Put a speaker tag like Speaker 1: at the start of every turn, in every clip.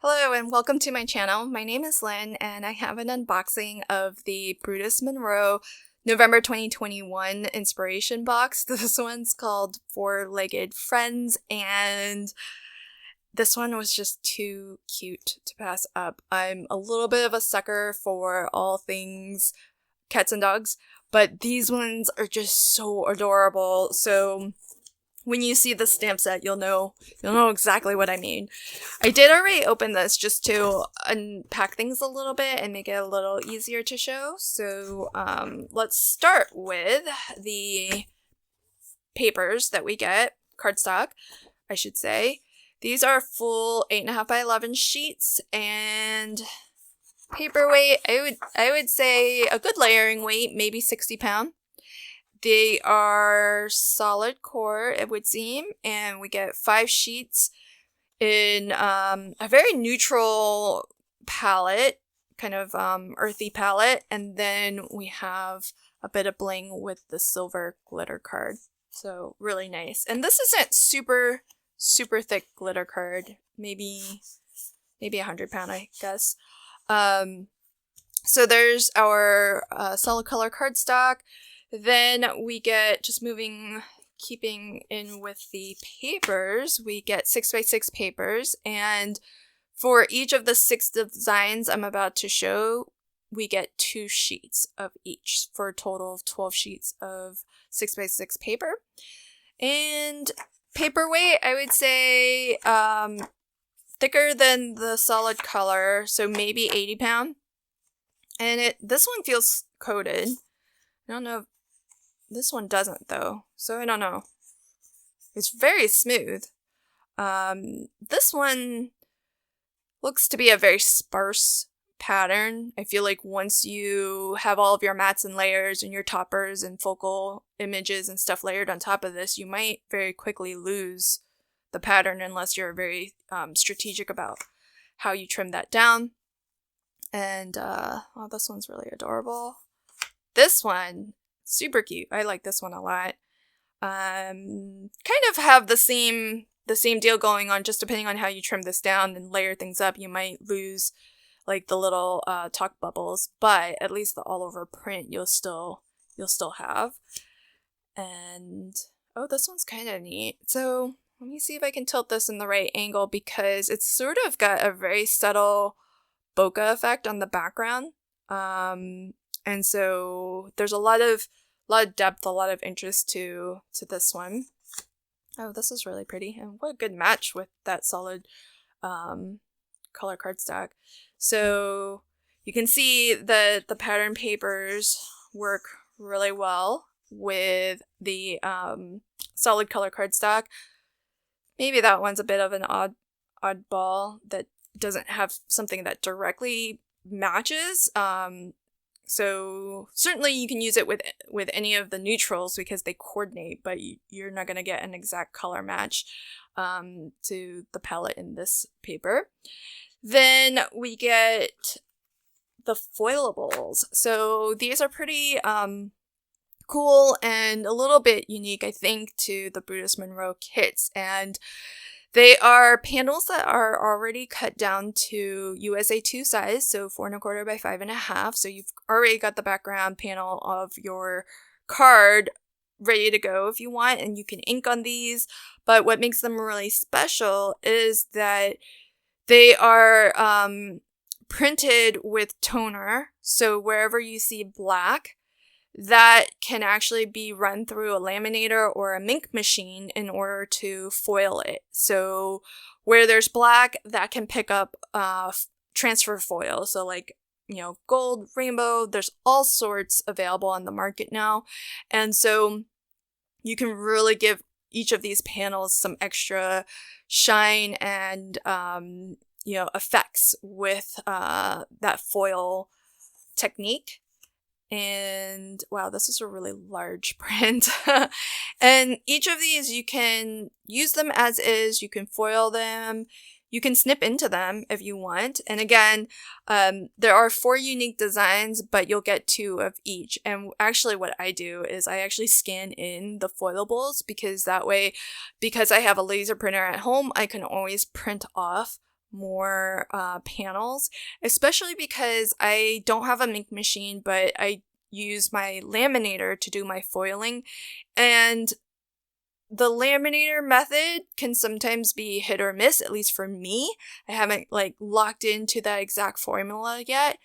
Speaker 1: Hello and welcome to my channel. My name is Lynn and I have an unboxing of the Brutus Monroe November 2021 inspiration box. This one's called Four-Legged Friends and this one was just too cute to pass up. I'm a little bit of a sucker for all things cats and dogs, but these ones are just so adorable. So when you see the stamp set, you'll know exactly what I mean. I did already open this just to unpack things a little bit and make it a little easier to show. So let's start with the papers that we get, cardstock, I should say. These are full 8.5 by 11 sheets and paper weight. I would say a good layering weight, maybe 60 pounds. They are solid core, it would seem, and we get 5 sheets in a very neutral palette, kind of earthy palette, and then we have a bit of bling with the silver glitter card. So really nice. And this isn't super thick glitter card, maybe 100 pound, I guess. So there's our solid color cardstock. Then we get, keeping in with the papers, we get 6x6 papers, and for each of the 6 designs I'm about to show, we get 2 sheets of each, for a total of 12 sheets of 6x6 paper. And paper weight, I would say, thicker than the solid color, so maybe 80 pound. And this one feels coated. I don't know if this one doesn't though, so I don't know. It's very smooth. This one looks to be a very sparse pattern. I feel like once you have all of your mats and layers and your toppers and focal images and stuff layered on top of this, you might very quickly lose the pattern unless you're very strategic about how you trim that down. And oh, this one's really adorable. This one, super cute. I like this one a lot. Kind of have the same deal going on, just depending on how you trim this down and layer things up. You might lose like the little talk bubbles, but at least the all over print you'll still have. And oh, this one's kind of neat. So let me see if I can tilt this in the right angle because it's sort of got a very subtle bokeh effect on the background. And so there's a lot of depth, a lot of interest to this one. Oh, this is really pretty. And what a good match with that solid color cardstock. So you can see that the pattern papers work really well with the solid color cardstock. Maybe that one's a bit of an oddball that doesn't have something that directly matches. So certainly you can use it with any of the neutrals because they coordinate, but you're not going to get an exact color match to the palette in this paper. Then we get the Foilables. So these are pretty cool and a little bit unique, I think, to the Brutus Monroe kits. And they are panels that are already cut down to USA 2 size, so 4 1/4 by 5 1/2. So you've already got the background panel of your card ready to go if you want, and you can ink on these. But what makes them really special is that they are printed with toner. So wherever you see black, that can actually be run through a laminator or a ink machine in order to foil it. So where there's black, that can pick up transfer foil. So like, gold, rainbow, there's all sorts available on the market now. And so you can really give each of these panels some extra shine and, effects with that foil technique. And wow, this is a really large print. And each of these, you can use them as is, you can foil them, you can snip into them if you want. And again, there are 4 unique designs, but you'll get 2 of each. And actually what I do is I actually scan in the foilables because that way, because I have a laser printer at home, I can always print off more panels, especially because I don't have a ink machine, but I use my laminator to do my foiling, and the laminator method can sometimes be hit or miss, at least for me. I haven't locked into that exact formula yet,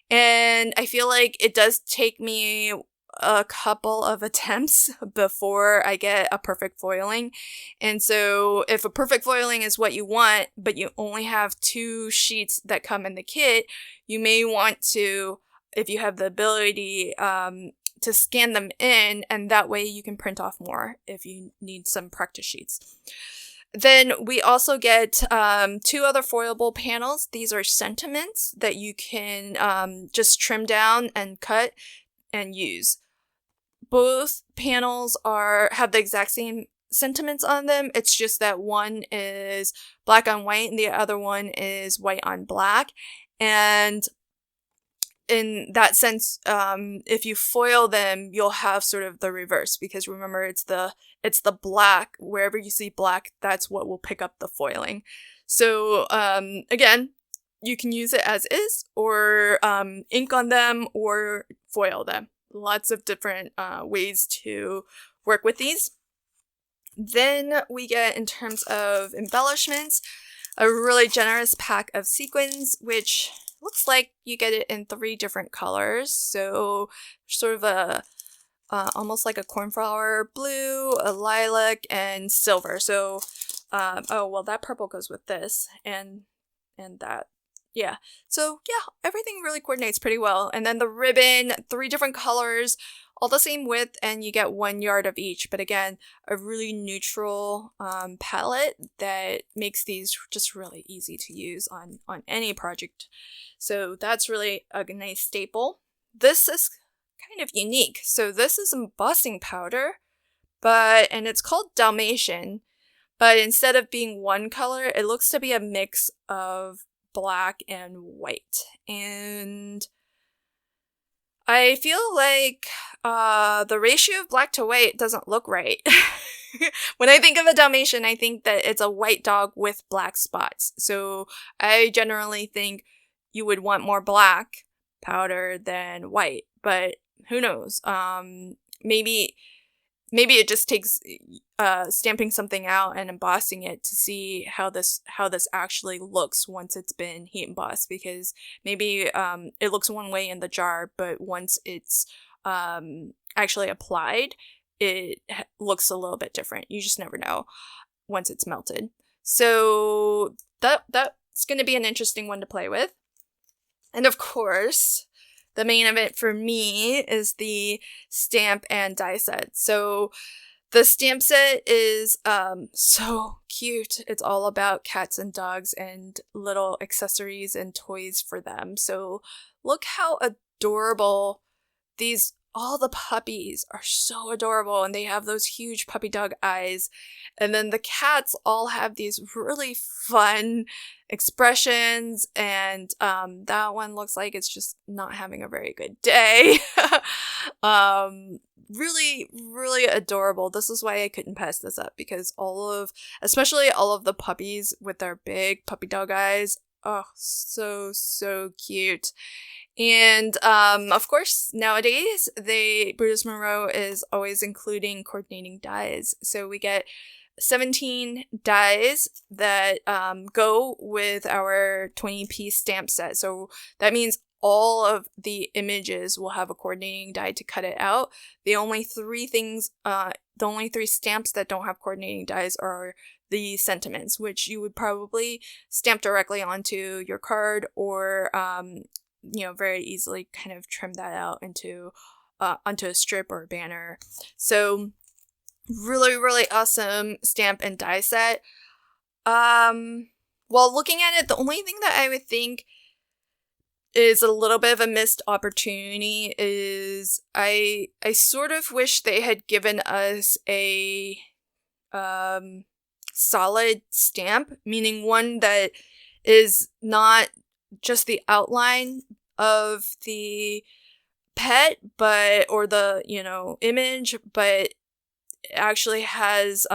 Speaker 1: and I feel like it does take me a couple of attempts before I get a perfect foiling. And so if a perfect foiling is what you want, but you only have 2 sheets that come in the kit, you may want to, if you have the ability, to scan them in, and that way you can print off more if you need some practice sheets. Then we also get 2 other foilable panels. These are sentiments that you can just trim down and cut and use. Both panels have the exact same sentiments on them. It's just that one is black on white and the other one is white on black. And in that sense, if you foil them, you'll have sort of the reverse, because remember, it's the black. Wherever you see black, that's what will pick up the foiling. So again, you can use it as is, or ink on them, or foil them. Lots of different ways to work with these. Then we get, in terms of embellishments, a really generous pack of sequins, which looks like you get it in 3 different colors. So sort of a almost like a cornflower blue, a lilac, and silver. So oh well, that purple goes with this and that. Yeah. So yeah, everything really coordinates pretty well. And then the ribbon, 3 different colors, all the same width, and you get 1 yard of each. But again, a really neutral palette that makes these just really easy to use on any project. So that's really a nice staple. This is kind of unique. So this is embossing powder, and it's called Dalmatian, but instead of being one color, it looks to be a mix of black and white. And I feel like the ratio of black to white doesn't look right. When I think of a Dalmatian, I think that it's a white dog with black spots. So I generally think you would want more black powder than white, but who knows? Maybe it just takes stamping something out and embossing it to see how this actually looks once it's been heat embossed, because maybe it looks one way in the jar, but once it's actually applied, it looks a little bit different. You just never know once it's melted. So that's going to be an interesting one to play with. And of course, the main event for me is the stamp and die set. So the stamp set is so cute. It's all about cats and dogs and little accessories and toys for them. So look how adorable all the puppies are. So adorable, and they have those huge puppy dog eyes. And then the cats all have these really fun expressions, and that one looks like it's just not having a very good day. Really, really adorable. This is why I couldn't pass this up, because especially all of the puppies with their big puppy dog eyes, oh, so cute. And of course, nowadays Brutus Monroe is always including coordinating dies. So we get 17 dies that go with our 20-piece stamp set. So that means all of the images will have a coordinating die to cut it out. The only 3 stamps that don't have coordinating dies are the sentiments, which you would probably stamp directly onto your card, or very easily kind of trim that out onto a strip or a banner. So really, really awesome stamp and die set. While looking at it, the only thing that I would think is a little bit of a missed opportunity is I sort of wish they had given us a solid stamp, meaning one that is not just the outline of the pet, or the image, but actually has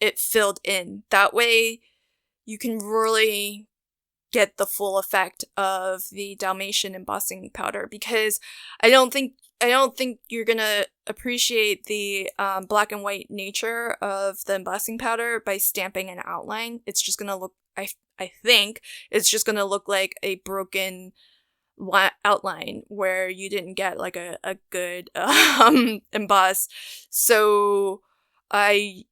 Speaker 1: it filled in. That way you can really get the full effect of the Dalmatian embossing powder, because I don't think you're gonna appreciate the black and white nature of the embossing powder by stamping an outline. It's just gonna look, I think it's just gonna look like a broken outline where you didn't get like a good emboss. So I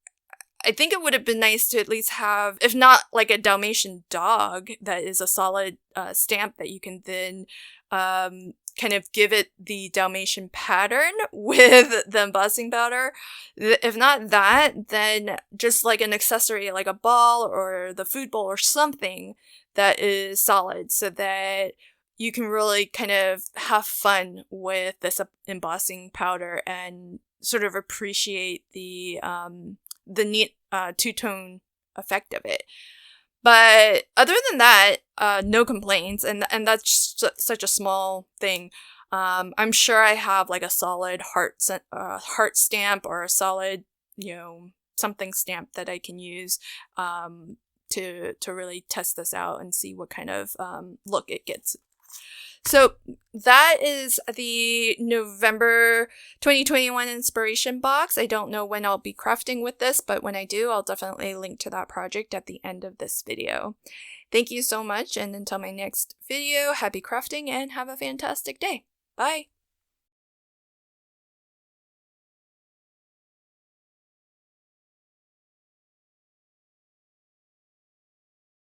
Speaker 1: think it would have been nice to at least have, if not like a Dalmatian dog that is a solid stamp that you can then kind of give it the Dalmatian pattern with the embossing powder. If not that, then just like an accessory, like a ball or the food bowl or something that is solid, so that you can really kind of have fun with this embossing powder and sort of appreciate the neat two-tone effect of it. But other than that, no complaints, and that's just such a small thing. I'm sure I have like a solid heart stamp or a solid, something stamp that I can use to really test this out and see what kind of look it gets. So that is the November 2021 inspiration box. I don't know when I'll be crafting with this, but when I do, I'll definitely link to that project at the end of this video. Thank you so much, and until my next video, happy crafting and have a fantastic day. Bye!